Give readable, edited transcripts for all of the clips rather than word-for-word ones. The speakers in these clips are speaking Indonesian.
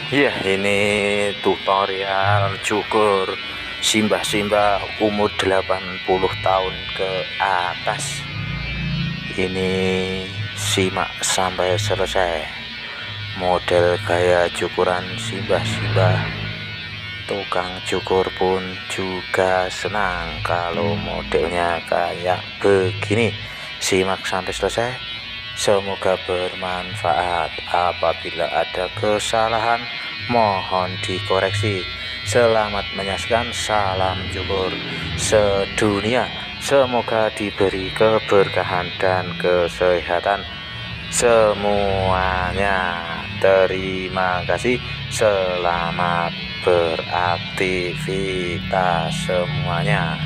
Iya, ini tutorial cukur Simbah umur 80 tahun ke atas. Ini simak sampai selesai. Model gaya cukuran Simbah. Tukang cukur pun juga senang kalau modelnya kayak begini. Simak sampai selesai. Semoga bermanfaat. Apabila ada kesalahan mohon dikoreksi. Selamat menyaksikan. Salam cukur sedunia. Semoga diberi keberkahan dan kesehatan semuanya. Terima kasih. Selamat beraktivitas semuanya.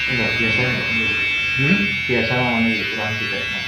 Enggak, biasa enggak nih. Biasa mamanya kurang juga.